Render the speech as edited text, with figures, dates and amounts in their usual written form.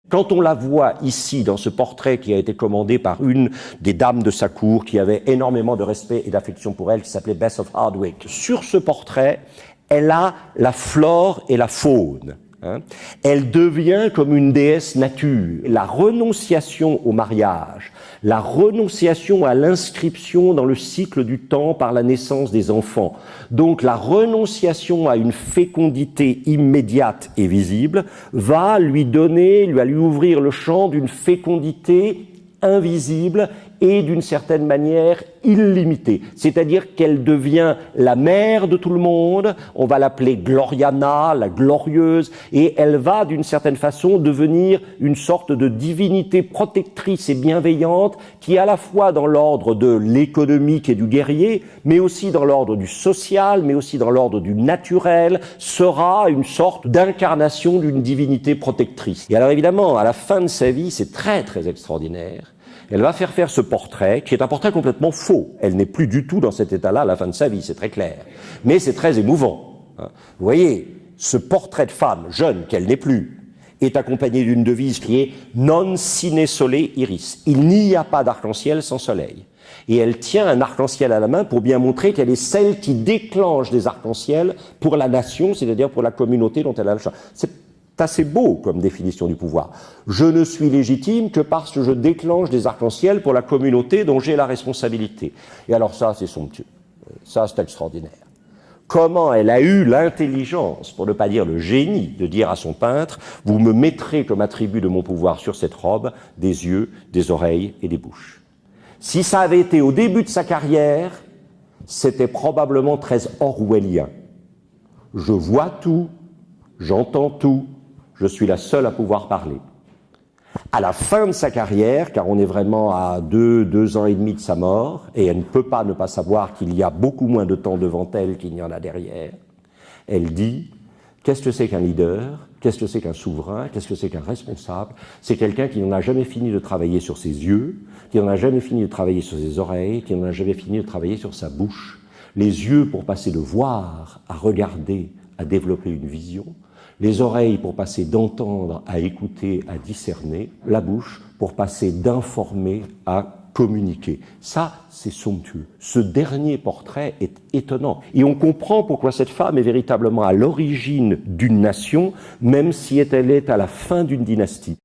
Quand on la voit ici, dans ce portrait qui a été commandé par une des dames de sa cour, qui avait énormément de respect et d'affection pour elle, qui s'appelait Bess of Hardwick, sur ce portrait, elle a la flore et la faune. Elle devient comme une déesse nature. La renonciation au mariage, la renonciation à l'inscription dans le cycle du temps par la naissance des enfants, donc la renonciation à une fécondité immédiate et visible, va lui ouvrir le champ d'une fécondité invisible et d'une certaine manière illimitée. C'est-à-dire qu'elle devient la mère de tout le monde, on va l'appeler Gloriana, la glorieuse, et elle va d'une certaine façon devenir une sorte de divinité protectrice et bienveillante qui est à la fois dans l'ordre de l'économique et du guerrier, mais aussi dans l'ordre du social, mais aussi dans l'ordre du naturel, sera une sorte d'incarnation d'une divinité protectrice. Et alors évidemment, à la fin de sa vie, c'est très très extraordinaire. Elle va faire ce portrait, qui est un portrait complètement faux. Elle n'est plus du tout dans cet état-là à la fin de sa vie, c'est très clair. Mais c'est très émouvant. Vous voyez, ce portrait de femme jeune, qu'elle n'est plus, est accompagné d'une devise qui est « Non sine sole iris ». Il n'y a pas d'arc-en-ciel sans soleil. Et elle tient un arc-en-ciel à la main pour bien montrer qu'elle est celle qui déclenche des arcs-en-ciel pour la nation, c'est-à-dire pour la communauté dont elle a le choix. C'est assez beau comme définition du pouvoir. Je ne suis légitime que parce que je déclenche des arcs-en-ciel pour la communauté dont j'ai la responsabilité. Et alors ça, c'est somptueux. Ça, c'est extraordinaire. Comment elle a eu l'intelligence, pour ne pas dire le génie, de dire à son peintre « Vous me mettrez comme attribut de mon pouvoir sur cette robe des yeux, des oreilles et des bouches ». Si ça avait été au début de sa carrière, c'était probablement très orwellien. Je vois tout, j'entends tout, je suis la seule à pouvoir parler. À la fin de sa carrière, car on est vraiment à 2 ans et demi de sa mort, et elle ne peut pas ne pas savoir qu'il y a beaucoup moins de temps devant elle qu'il n'y en a derrière, elle dit « Qu'est-ce que c'est qu'un leader ? Qu'est-ce que c'est qu'un souverain ? Qu'est-ce que c'est qu'un responsable ? C'est quelqu'un qui n'en a jamais fini de travailler sur ses yeux, qui n'en a jamais fini de travailler sur ses oreilles, qui n'en a jamais fini de travailler sur sa bouche. Les yeux pour passer de voir à regarder, à développer une vision, les oreilles pour passer d'entendre à écouter, à discerner, la bouche pour passer d'informer à communiquer. Ça, c'est somptueux. Ce dernier portrait est étonnant. Et on comprend pourquoi cette femme est véritablement à l'origine d'une nation, même si elle est à la fin d'une dynastie.